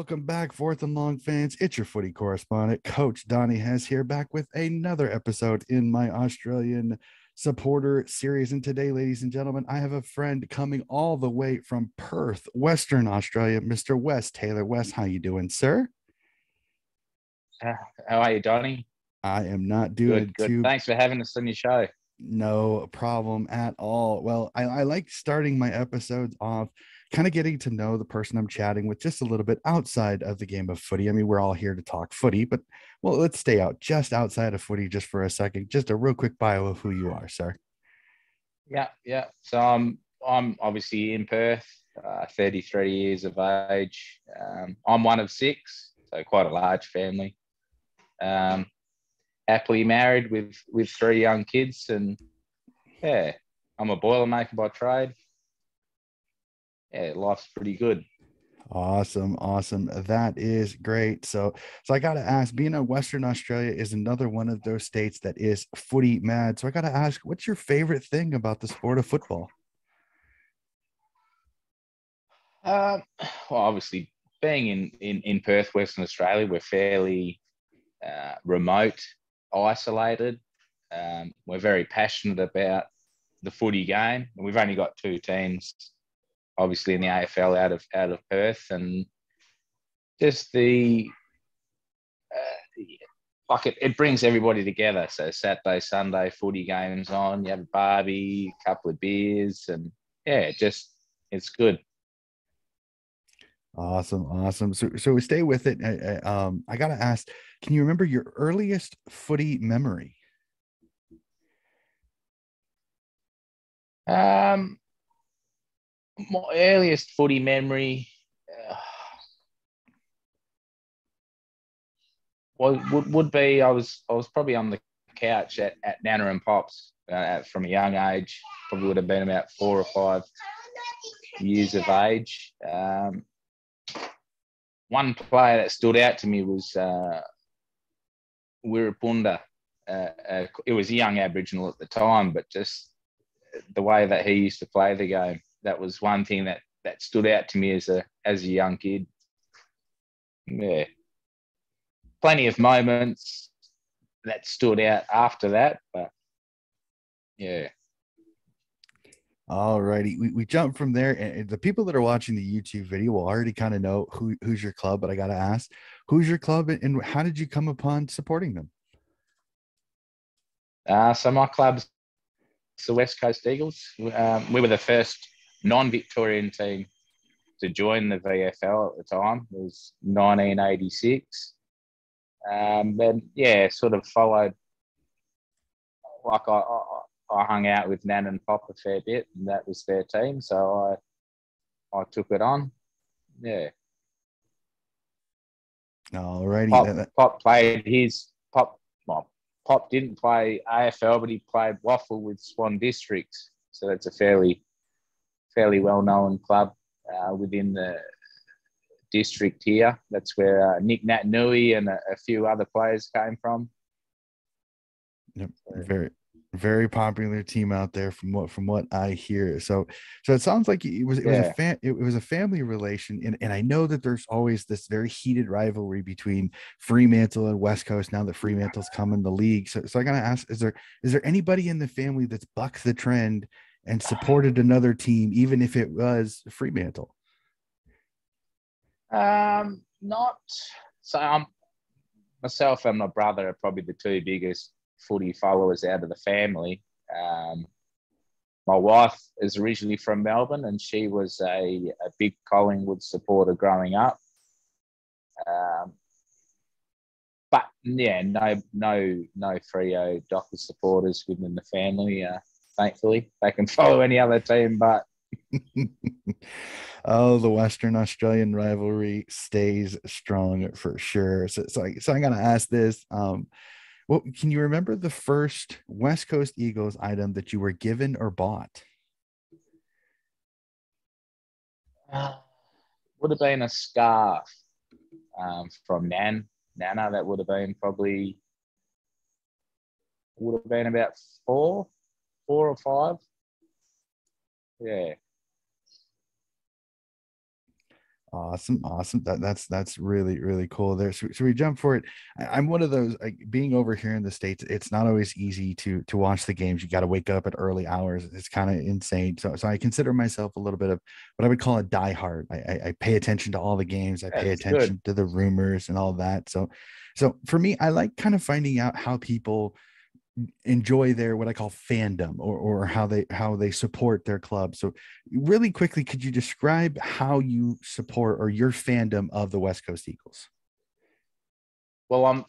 Welcome back, fourth and long fans. It's your footy correspondent, Coach Donnie has here back with another episode in my Australian supporter series. And today, ladies and gentlemen, I have a friend coming all the way from Perth, Western Australia, Mr. Wes Taylor. Wes, how you doing, sir? How are you, Donnie? I am not doing Good. too. Thanks for having us on your show. No problem at all. Well, I like starting my episodes off kind of getting to know the person I'm chatting with just a little bit outside of the game of footy. I mean, we're all here to talk footy, but well, let's stay out just outside of footy just for a second. Just a real quick bio of who you are, sir. Yeah. So I'm obviously in Perth, 33 years of age. I'm one of six, so quite a large family. Happily married with three young kids, and yeah, I'm a boilermaker by trade. Yeah, life's pretty good. Awesome. That is great. So I got to ask, being in Western Australia is another one of those states that is footy mad. So I got to ask, what's your favorite thing about the sport of football? Um, well, obviously, being in Perth, Western Australia, we're fairly remote, isolated. We're very passionate about the footy game. We've only got two teams, obviously in the AFL out of Perth, and just like it brings everybody together. So Saturday, Sunday, footy games on. You have a barbie, a couple of beers, and yeah, it's good. Awesome. So we stay with it. I got to ask, can you remember your earliest footy memory? Um, my earliest footy memory would be I was probably on the couch at Nana and Pops from a young age. Probably would have been about 4 or 5 years of age. One player that stood out to me was Wirrapunda. It was a young Aboriginal at the time, but just the way that he used to play the game, that was one thing that stood out to me as a young kid. Yeah, plenty of moments that stood out after that, but yeah. All righty. We jump from there. And the people that are watching the YouTube video will already kind of know who's your club, but I got to ask, who's your club and how did you come upon supporting them? So my club's the West Coast Eagles. We were the first non-Victorian team to join the VFL at the time. It was 1986. And yeah, sort of followed, like I hung out with Nan and Pop a fair bit, and that was their team. So I took it on. Yeah. All righty. Pop played his Pop. Well, Pop didn't play AFL, but he played waffle with Swan Districts. So that's a fairly well-known club within the district here. That's where Nick Natanui and a few other players came from. Yep. Very popular team out there from what I hear. So it sounds like it was a family relation, and I know that there's always this very heated rivalry between Fremantle and West Coast now that Fremantle's come in the league. So I gotta ask, is there anybody in the family that's bucked the trend and supported another team, even if it was Fremantle? Not so. Myself and my brother are probably the two biggest footy followers out of the family. My wife is originally from Melbourne, and she was a big Collingwood supporter growing up. But yeah, no Freo Dockers supporters within the family. Thankfully, they can follow any other team, but oh, the Western Australian rivalry stays strong for sure. So I'm gonna ask this. Well, can you remember the first West Coast Eagles item that you were given or bought? would have been a scarf from Nana. That would have been about four or five. Yeah. Awesome. That's really, really cool there. So we jump for it. I'm one of those, like, being over here in the States, it's not always easy to watch the games. You got to wake up at early hours. It's kind of insane. So I consider myself a little bit of what I would call a diehard. I pay attention to all the games. I pay That's good. attention to the rumors and all that. So for me, I like kind of finding out how people enjoy their, what I call, fandom, or how they support their club. So really quickly, could you describe how you support or your fandom of the West Coast Eagles? Well,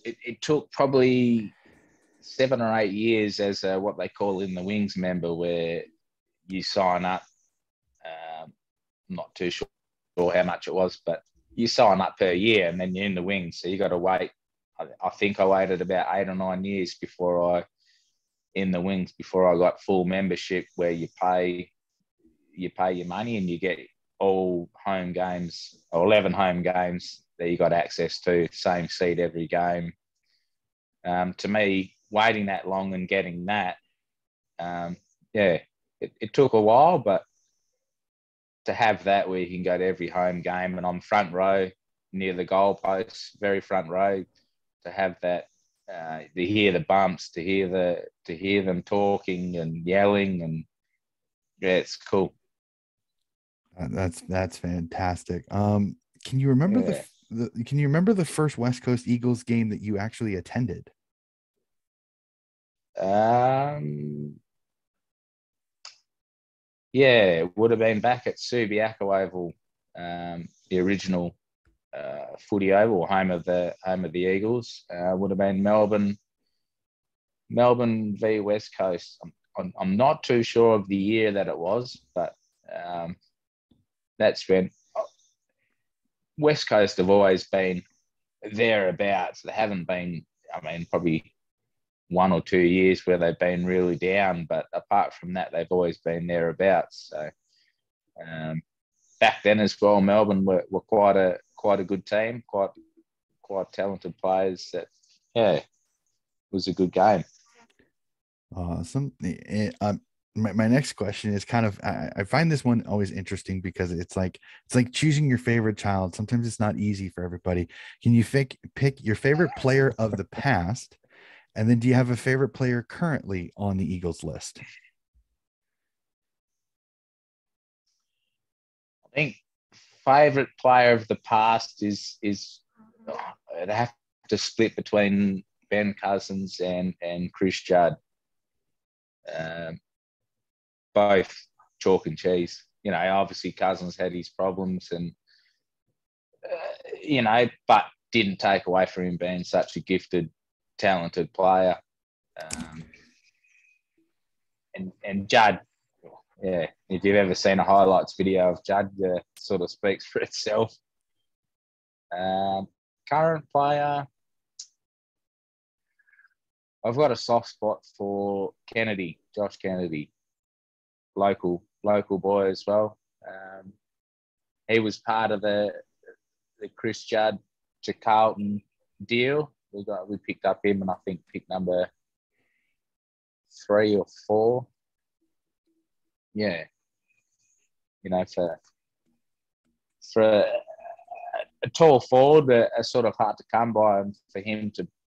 it took probably 7 or 8 years as what they call in the wings member, where you sign up. I'm not too sure how much it was, but you sign up per year and then you're in the wings. So you got to wait. I think I waited about 8 or 9 years before in the wings, before I got full membership, where you pay your money and you get all home games, or 11 home games that you got access to, same seat every game. To me, waiting that long and getting that, yeah, it took a while, but to have that where you can go to every home game, and I'm front row near the goalposts, very front row, to have that, to hear the bumps, to hear them talking and yelling, and yeah, it's cool. That's fantastic. Can you remember Yeah. can you remember the first West Coast Eagles game that you actually attended? Yeah, it would have been back at Subiaco Oval, the original Footy Oval, home of the Eagles. Would have been Melbourne v West Coast. I'm not too sure of the year that it was, but um, that's when West Coast have always been thereabouts. They haven't been, I mean, probably 1 or 2 years where they've been really down, but apart from that, they've always been thereabouts. So um, back then as well, Melbourne were quite a good team, quite talented players. That, yeah, it was a good game. Awesome. My next question is kind of, I find this one always interesting because it's like choosing your favorite child. Sometimes it's not easy for everybody. Can you pick your favorite player of the past, and then do you have a favorite player currently on the Eagles list? I think favorite player of the past is I'd have to split between Ben Cousins and Chris Judd. Um, Both chalk and cheese. You know, obviously Cousins had his problems, and but didn't take away from him being such a gifted, talented player. Um, and Judd, yeah, if you've ever seen a highlights video of Judd, sort of speaks for itself. Current player, I've got a soft spot for Kennedy, Josh Kennedy, local boy as well. He was part of the Chris Judd to Carlton deal. We picked up him, and I think pick number 3 or 4. Yeah, for a tall forward, a sort of hard to come by, and for him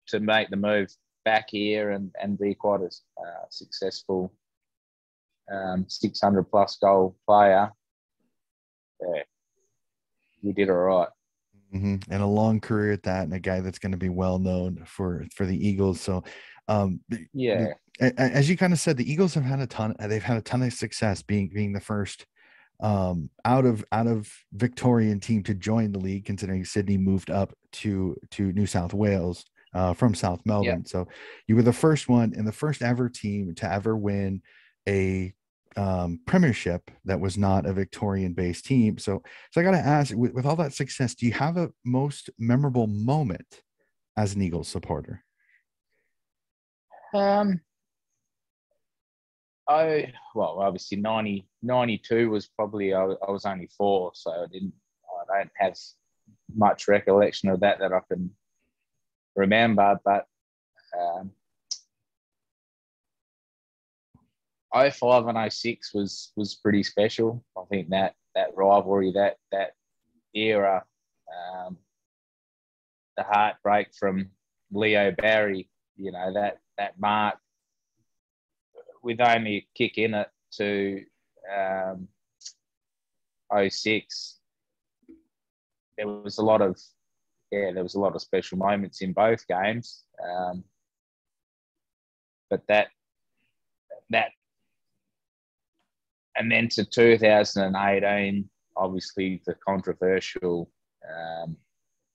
to make the move back here and be quite a successful 600 plus goal player. Yeah, we did all right. And a long career at that, and a guy that's going to be well known for the Eagles. So, um, Yeah, as you kind of said, the Eagles have had a ton. They've had a ton of success being the first out of Victorian team to join the league, considering Sydney moved up to New South Wales from South yeah. Melbourne. So you were the first one and the first ever team to ever win a premiership that was not a Victorian based team. So I got to ask, with all that success, do you have a most memorable moment as an Eagles supporter? Um, well, obviously 92 was probably, I was only 4, so I don't have much recollection of that I can remember. But um, 05 and 06 was pretty special. I think that rivalry, that era, the heartbreak from Leo Barry, that mark with only a kick in it to 06. There was a lot of special moments in both games. But that and then to 2018, obviously the controversial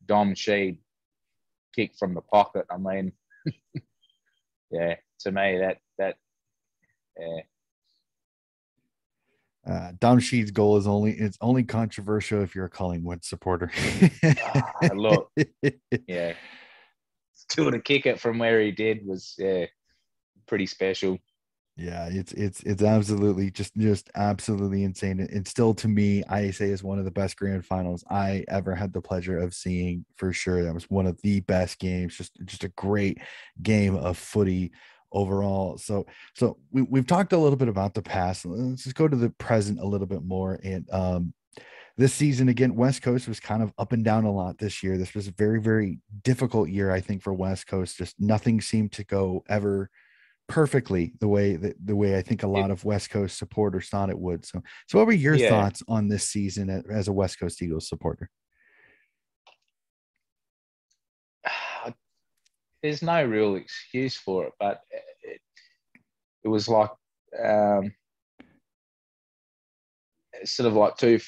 Dom Sheed kick from the pocket. I mean, yeah, to me that Dom Sheed's goal is only controversial if you're a Collingwood supporter. Look, yeah, still to kick it from where he did was pretty special. Yeah, it's absolutely just absolutely insane. And still, to me, I say is one of the best grand finals I ever had the pleasure of seeing, for sure. That was one of the best games, just a great game of footy overall. So we've talked a little bit about the past. Let's just go to the present a little bit more. And this season, again, West Coast was kind of up and down a lot this year. This was a very, very difficult year, I think, for West Coast. Just nothing seemed to go ever perfectly the way I think a lot of West Coast supporters thought it would. So what were your thoughts on this season as a West Coast Eagles supporter? There's no real excuse for it, but it was like sort of like two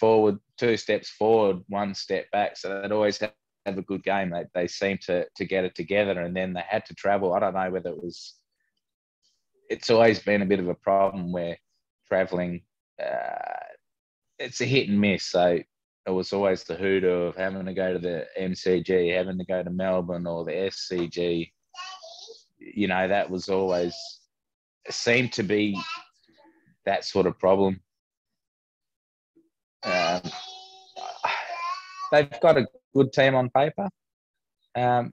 steps forward, one step back. So they'd always have a good game. They seemed to get it together, and then they had to travel. I don't know whether it's always been a bit of a problem where traveling, it's a hit and miss. So it was always the hoodoo of having to go to the MCG, having to go to Melbourne or the SCG. That was always seemed to be that sort of problem. They've got a good team on paper. It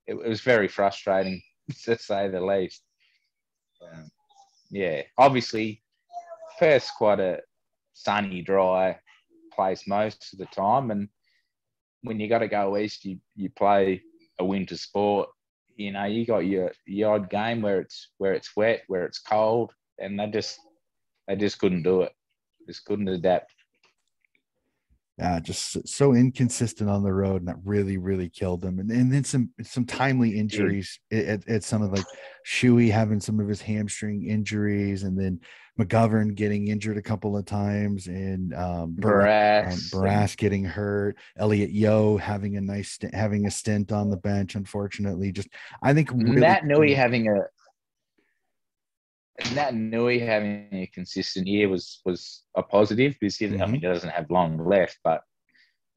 was very frustrating to say the least. Obviously, Perth's quite a sunny, dry place most of the time, and when you got to go east, you play a winter sport. You got your odd game where it's wet, where it's cold, and they just couldn't do it. Just couldn't adapt. Just so inconsistent on the road, and that really, really killed them. And then some timely injuries at some of, like Shuey having some of his hamstring injuries, and then McGovern getting injured a couple of times, and Barras getting hurt. Elliot Yeo having a stint on the bench, unfortunately. Just I think really Nat Nui having a consistent year was a positive, because he doesn't have long left, but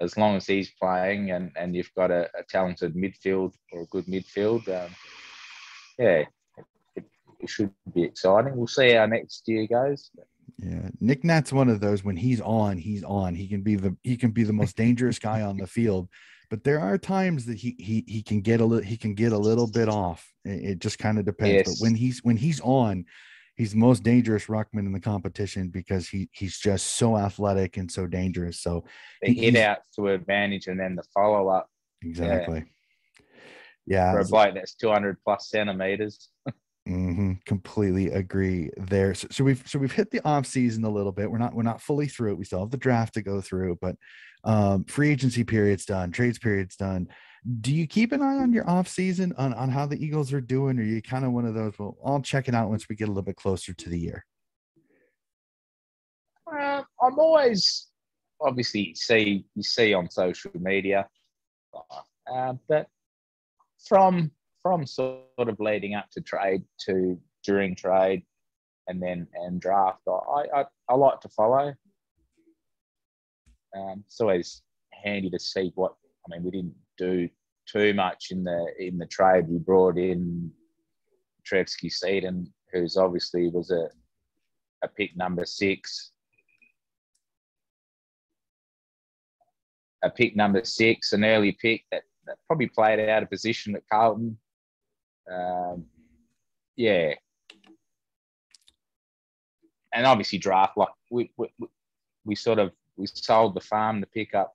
as long as he's playing and you've got a talented midfield or a good midfield, it should be exciting. We'll see how next year goes. Yeah, Nick Nat's one of those. When he's on. He can be the most dangerous guy on the field, but there are times that he can get a little bit off. It just kind of depends. Yes. But when he's on, he's the most dangerous ruckman in the competition, because he's just so athletic and so dangerous. So the hit out to advantage, and then the follow up. Exactly. Yeah. For a bloke that's 200 plus centimeters. Completely agree there. So we've hit the off season a little bit. We're not fully through it. We still have the draft to go through, but free agency period's done, trades period's done. Do you keep an eye on your off season on how the Eagles are doing? Or are you kind of one of those, well, I'll check it out once we get a little bit closer to the year? I'm always, obviously, you see on social media, but from sort of leading up to trade to during trade and draft, I like to follow. It's always handy to see what. I mean, we didn't do too much in the trade. We brought in Trevsky Seaton, who's obviously was a pick number 6. A pick number 6, an early pick that probably played out of position at Carlton. And obviously draft, like we we sold the farm to pick up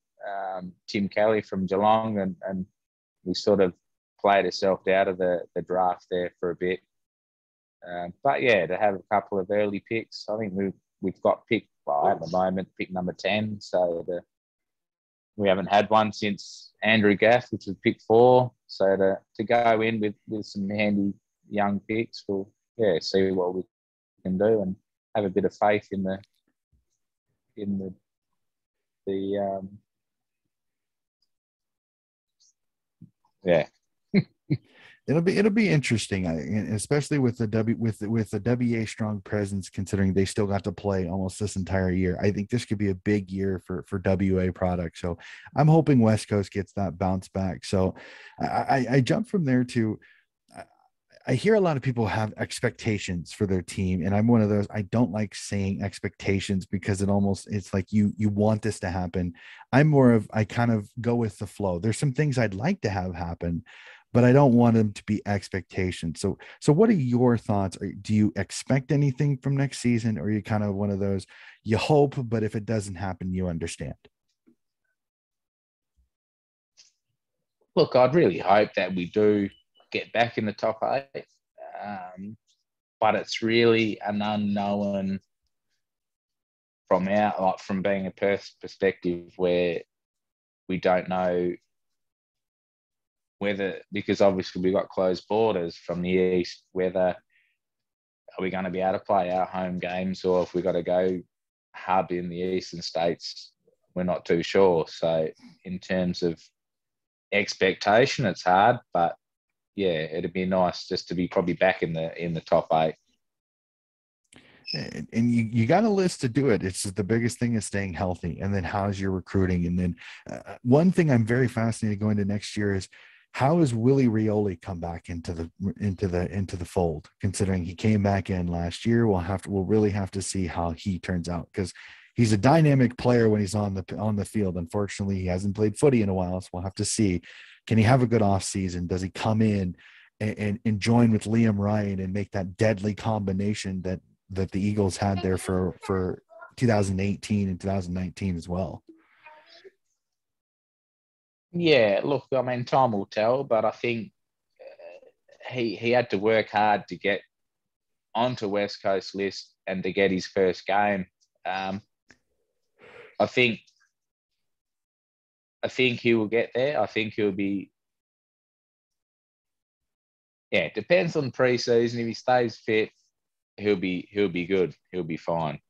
Tim Kelly from Geelong, and we sort of played ourselves out of the draft there for a bit. But yeah, to have a couple of early picks, I think we've got pick at the moment, pick number 10. So we haven't had one since Andrew Gaff, which was pick 4. So to go in with some handy young picks, we'll see what we can do and have a bit of faith in the yeah. It'll be interesting, especially with the WA strong presence. Considering they still got to play almost this entire year, I think this could be a big year for WA product. So I'm hoping West Coast gets that bounce back. So I jump from there to. I hear a lot of people have expectations for their team, and I'm one of those. I don't like saying expectations because it's like you want this to happen. I kind of go with the flow. There's some things I'd like to have happen, but I don't want them to be expectations. So what are your thoughts? Do you expect anything from next season, or are you kind of one of those, you hope, but if it doesn't happen, you understand? Look, I'd really hope that we do get back in the top 8, but it's really an unknown from being a Perth perspective, where we don't know whether, because obviously we've got closed borders from the east, whether are we going to be able to play our home games, or if we've got to go hub in the eastern states, we're not too sure. So in terms of expectation, it's hard, but yeah, it'd be nice just to be probably back in the top 8. And you got a list to do it. It's just the biggest thing is staying healthy, and then how's your recruiting? And then one thing I'm very fascinated going to next year is how is Willie Rioli come back into the fold? Considering he came back in last year, we'll really have to see how he turns out, because he's a dynamic player when he's on the field. Unfortunately, he hasn't played footy in a while, so we'll have to see. Can he have a good off season? Does he come in and join with Liam Ryan and make that deadly combination that the Eagles had there for 2018 and 2019 as well? Yeah, look, I mean, time will tell, but I think he had to work hard to get onto West Coast list and to get his first game. I think he will get there. I think he'll be. Yeah, it depends on pre-season. If he stays fit, he'll be good. He'll be fine.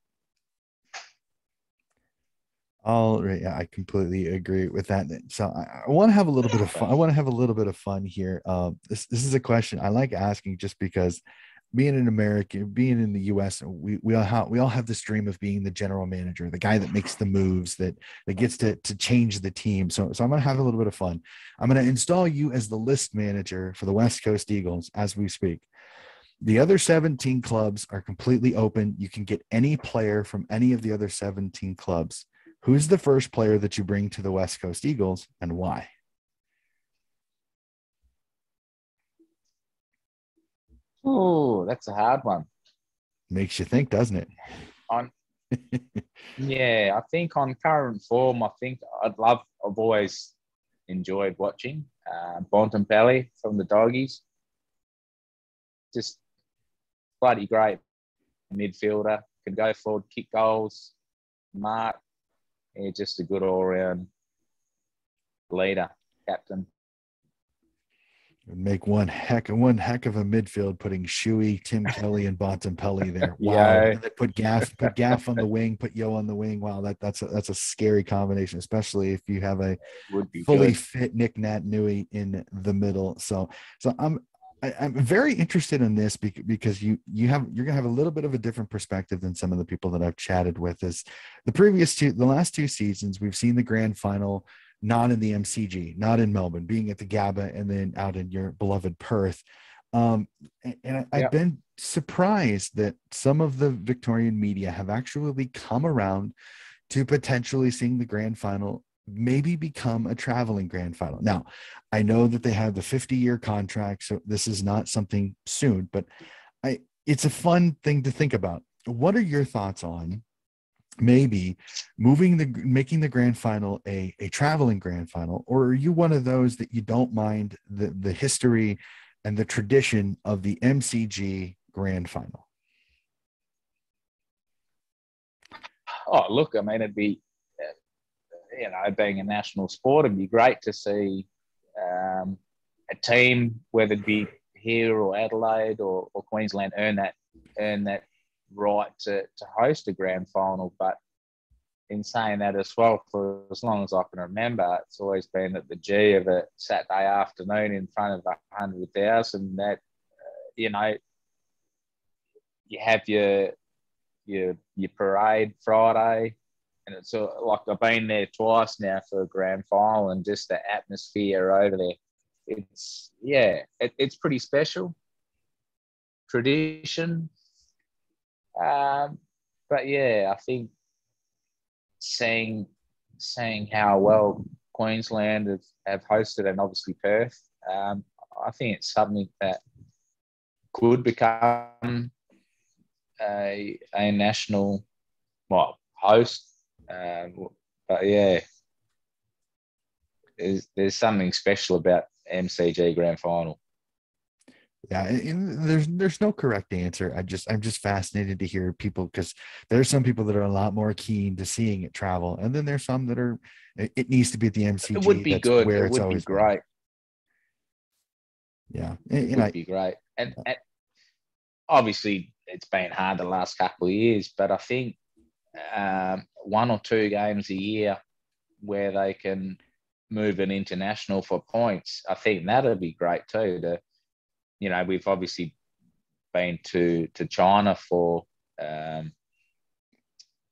All right, yeah, I completely agree with that. So I want to have a little bit of fun. I want to have a little bit of fun here. This is a question I like asking, just because being an American, being in the U.S., we all have this dream of being the general manager, the guy that makes the moves, that gets to change the team. So I'm going to have a little bit of fun. I'm going to install you as the list manager for the West Coast Eagles as we speak. The other 17 clubs are completely open. You can get any player from any of the other 17 clubs. Who's the first player that you bring to the West Coast Eagles, and why? Oh, that's a hard one. Makes you think, doesn't it? Yeah, I think on current form, I've always enjoyed watching Bontempelli from the Doggies. Just bloody great midfielder, can go forward, kick goals, mark. Yeah, just a good all-round leader, captain. Make one heck of a midfield, putting Shuey, Tim Kelly, and Bontempelli there. Wow! Yeah. And then put Gaff on the wing, put Yo on the wing. Wow, that's a scary combination, especially if you have a fully fit Nick Nat Nui in the middle. So I'm very interested in this because you're gonna have a little bit of a different perspective than some of the people that I've chatted with. Is the last 2 seasons we've seen the grand final not in the MCG, not in Melbourne, being at the Gabba, and then out in your beloved Perth. I've been surprised that some of the Victorian media have actually come around to potentially seeing the grand final maybe become a traveling grand final. Now, I know that they have the 50-year contract, so this is not something soon, but it's a fun thing to think about. What are your thoughts on maybe making the grand final a traveling grand final, or are you one of those that you don't mind the history and the tradition of the MCG grand final? Oh, look, I mean, it'd be, being a national sport, it'd be great to see a team, whether it be here or Adelaide or Queensland, earn that right to host a grand final. But in saying that as well, for as long as I can remember, it's always been at the G of a Saturday afternoon in front of 100,000. That you know, you have your parade Friday, and it's like I've been there twice now for a grand final, and just the atmosphere over there. It's pretty special tradition. But yeah, I think seeing how well Queensland have hosted, and obviously Perth, I think it's something that could become a national host. But yeah, there's something special about MCG Grand Final. Yeah, and there's no correct answer. I'm just fascinated to hear people, because there's some people that are a lot more keen to seeing it travel, and then there's some that are it needs to be at the MCG. It would be That's good. where It it's would be always great. Been. Yeah, it would be great. And obviously, it's been hard the last couple of years, but I think one or two games a year where they can move an international for points, I think that'd be great too. We've obviously been to China for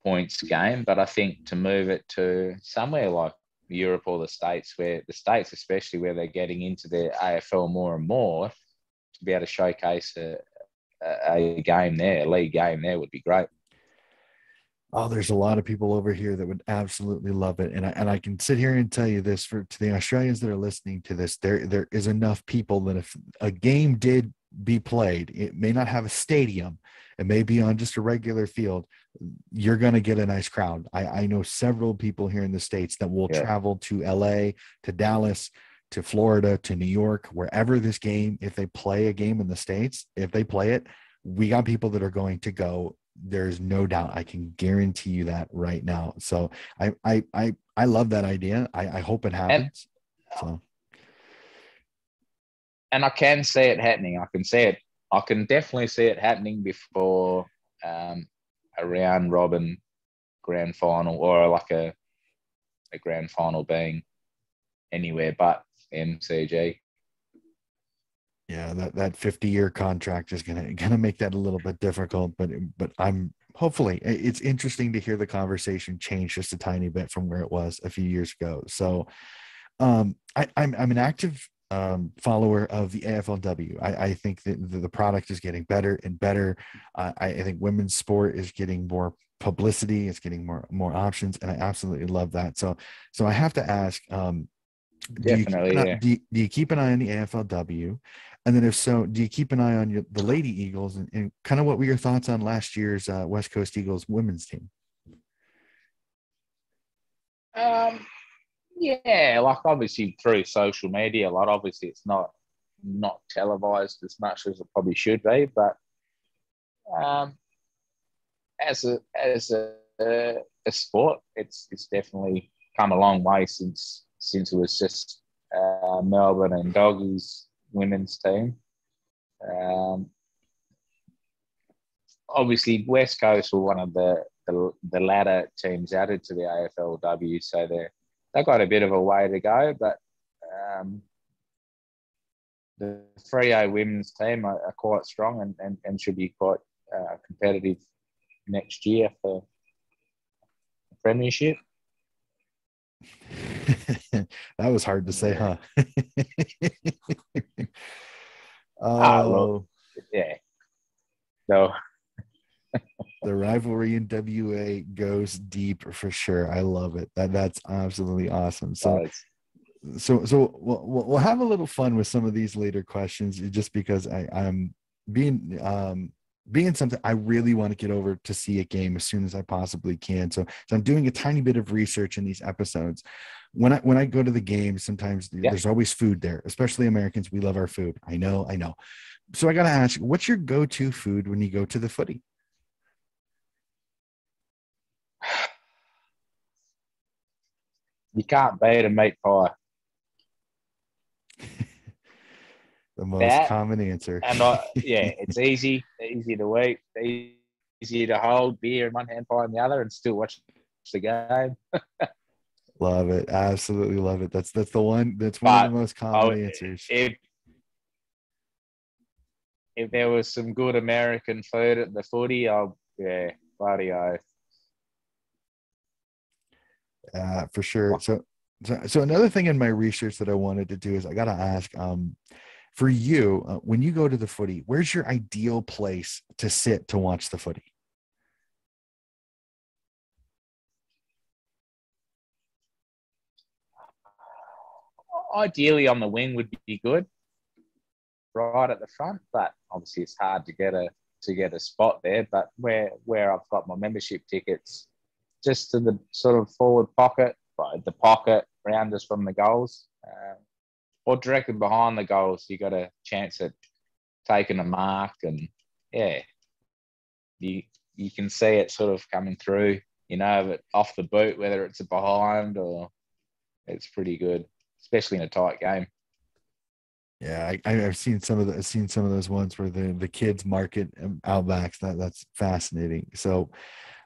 points game, but I think to move it to somewhere like Europe or the States, especially where they're getting into their AFL more and more, to be able to showcase a game there, a league game there, would be great. Oh, there's a lot of people over here that would absolutely love it, and I can sit here and tell you this, to the Australians that are listening to this, there is enough people that if a game did be played, it may not have a stadium, it may be on just a regular field, you're going to get a nice crowd. I know several people here in the States that will travel to LA, to Dallas, to Florida, to New York, wherever this game, if they play a game in the States, if they play it, we got people that are going to go. There's no doubt. I can guarantee you that right now. So I love that idea. I hope it happens. And I can see it happening. I can definitely see it happening before a round robin grand final, or like a grand final being anywhere but MCG. Yeah, that 50-year contract is gonna make that a little bit difficult, but I'm hopefully, it's interesting to hear the conversation change just a tiny bit from where it was a few years ago. So I'm an active follower of the AFLW. I think that the product is getting better and better. I think women's sport is getting more publicity, it's getting more options, and I absolutely love that. So I have to ask, Definitely, do you keep an eye on the AFLW? And then if so, do you keep an eye on the Lady Eagles, and kind of what were your thoughts on last year's West Coast Eagles women's team? Yeah, like obviously through social media, like obviously it's not televised as much as it probably should be, but as a sport, it's definitely come a long way since it was just Melbourne and Doggies women's team. Obviously, West Coast were one of the latter teams added to the AFLW, so they've got a bit of a way to go. But the Freo women's team are quite strong and should be quite competitive next year for the premiership. That was hard to say, huh? Look, yeah. So the rivalry in WA goes deep for sure. I love it. That's absolutely awesome. So we'll have a little fun with some of these later questions, just because I'm being being something I really want to get over to see a game as soon as I possibly can. So I'm doing a tiny bit of research in these episodes. When I go to the game, sometimes Yeah. there's always food there, especially Americans. We love our food. I know. So I got to ask, what's your go-to food when you go to the footy? You can't beat a meat pie. The most That common answer. and yeah, it's easy to eat, easy to hold beer in one hand, pie in the other, and still watch the game. Love it. Absolutely love it. That's the one. That's one of the But most common I, answers. if there was some good American food at the footy, yeah, bloody oath. For sure. So another thing in my research that I wanted to do is I got to ask, for you, when you go to the footy, where's your ideal place to sit to watch the footy? Ideally, on the wing would be good, right at the front, but obviously it's hard to get a spot there. But where I've got my membership tickets, just to the sort of forward pocket, the pocket round us from the goals, or directly behind the goals. You got a chance at taking a mark, and yeah, you you can see it sort of coming through. You know, but off the boot, whether it's a behind or it's pretty good, especially in a tight game. Yeah, I've seen some of those ones where the kids market outbacks. That's fascinating. So,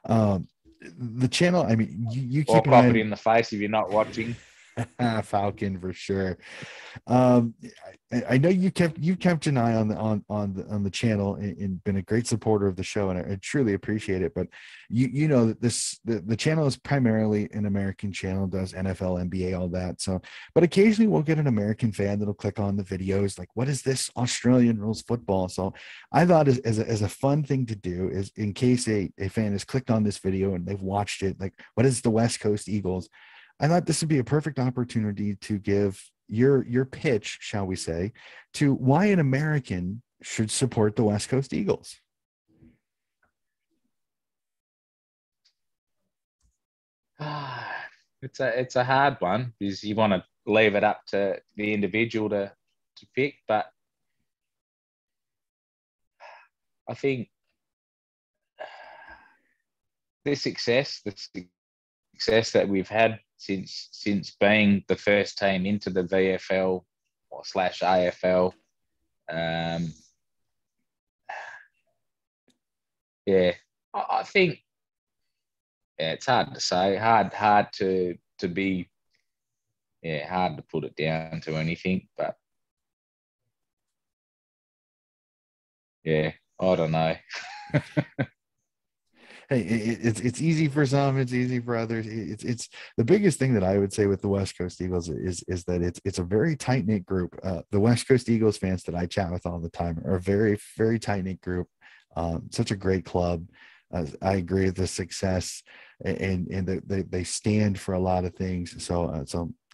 um, the channel. I mean, you Or keep an cop eye it on in the face if you're not watching. Falcon for sure. Um, I know you've kept an eye on the channel and been a great supporter of the show, and I truly appreciate it. But you know that the channel is primarily an American channel, does NFL, NBA, all that. So, but occasionally we'll get an American fan that'll click on the videos, like, what is this Australian rules football? So, I thought as a fun thing to do is, in case a fan has clicked on this video and they've watched it, like, what is the West Coast Eagles? I thought this would be a perfect opportunity to give your pitch, shall we say, to why an American should support the West Coast Eagles. It's a hard one because you want to leave it up to the individual to pick, but I think the success that we've had since being the first team into the VFL or slash AFL, um, yeah, I think yeah, it's hard to say, hard to be, yeah, hard to put it down to anything, but yeah, I don't know. Hey, it's easy for some, it's easy for others. It's the biggest thing that I would say with the West Coast Eagles is that it's a very tight knit group. The West Coast Eagles fans that I chat with all the time are a very very tight knit group. Such a great club. I agree with the success and they stand for a lot of things. So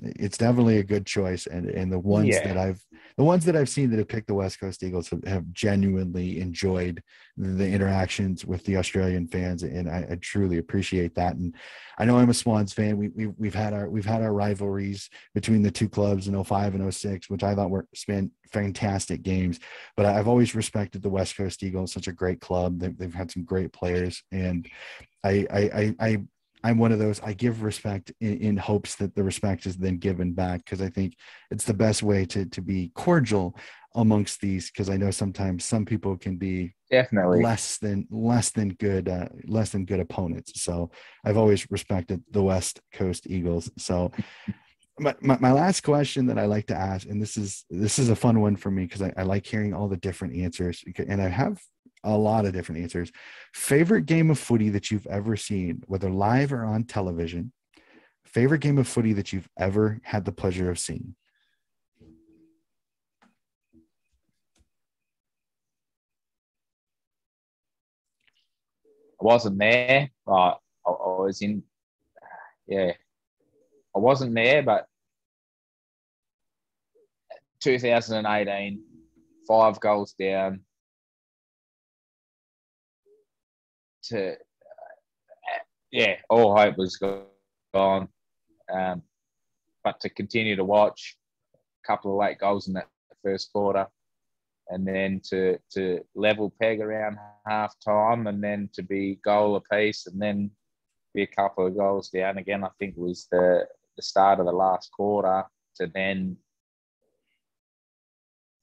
it's definitely a good choice. And Yeah, the ones that I've seen that have picked the West Coast Eagles have genuinely enjoyed the interactions with the Australian fans, and I truly appreciate that. And I know I'm a Swans fan. We've had our rivalries between the two clubs in 05 and 06, which I thought were spent fantastic games. But I've always respected the West Coast Eagles, such a great club. They've had some great players, and I'm one of those. I give respect in hopes that the respect is then given back, because I think it's the best way to be cordial amongst these. Because I know sometimes some people can be definitely. less than good opponents. So I've always respected the West Coast Eagles. So my last question that I like to ask, and this is a fun one for me because I like hearing all the different answers, and I have a lot of different answers. Favorite game of footy that you've ever seen, whether live or on television. Favorite game of footy that you've ever had the pleasure of seeing. I wasn't there. I was in. Yeah, I wasn't there, but 2018, 5 goals down. to all hope was gone. But to continue to watch a couple of late goals in that first quarter, and then to level peg around half time, and then to be goal apiece, and then be a couple of goals down again, I think was the start of the last quarter, to then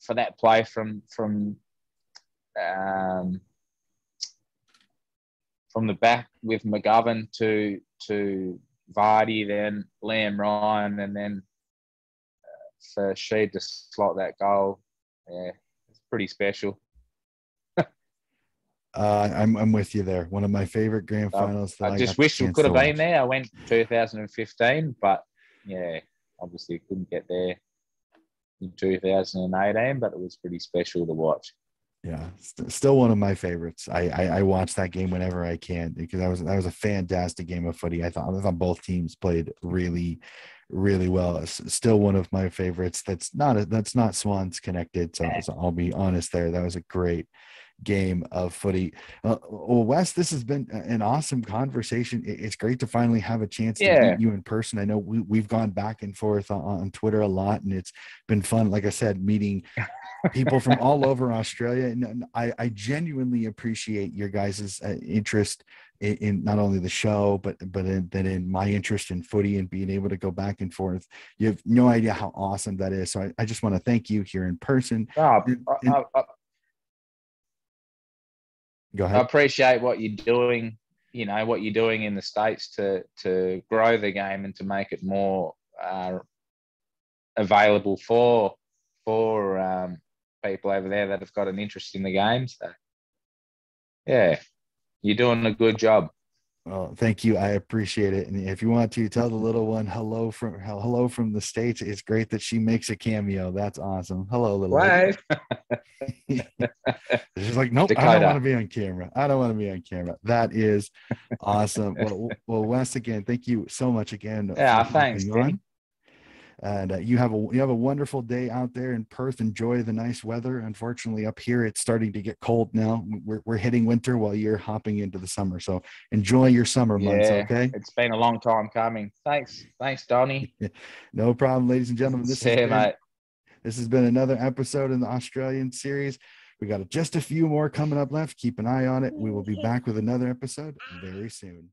for that play from the back with McGovern to Vardy, then Liam Ryan, and then for Sheed to slot that goal. Yeah, it's pretty special. I'm with you there. One of my favorite grand finals that I just got the wish we chance could to have watch. been there. I went 2015, but yeah, obviously couldn't get there in 2018, but it was pretty special to watch. Yeah, still one of my favorites. I watch that game whenever I can because that was a fantastic game of footy. I thought both teams played really, really well. It's still one of my favorites. That's not Swans connected. So I'll be honest there. That was a great game of footy. Well, Wes, this has been an awesome conversation. It's great to finally have a chance to meet you in person. I know we've gone back and forth on Twitter a lot, and it's been fun. Like I said, meeting people from all over Australia, and I genuinely appreciate your guys' interest in not only the show, but in my interest in footy and being able to go back and forth. You have no idea how awesome that is. So I just want to thank you here in person. Go ahead. I appreciate what you're doing, what you're doing in the States to grow the game and to make it more available for people over there that have got an interest in the game. So, yeah, you're doing a good job. Well, thank you. I appreciate it. And if you want to tell the little one hello from the States, it's great that she makes a cameo. That's awesome. Hello, little lady. She's like, nope, Dakota. I don't want to be on camera. I don't want to be on camera. That is awesome. Well, Wes, again, thank you so much again. Yeah, thanks, Danny. And you have a wonderful day out there in Perth. Enjoy the nice weather. Unfortunately, up here it's starting to get cold now. We're hitting winter while you're hopping into the summer. So enjoy your summer months. Okay. It's been a long time coming. Thanks, Donnie. No problem, ladies and gentlemen. This has been another episode in the Australian series. We got just a few more coming up left. Keep an eye on it. We will be back with another episode very soon.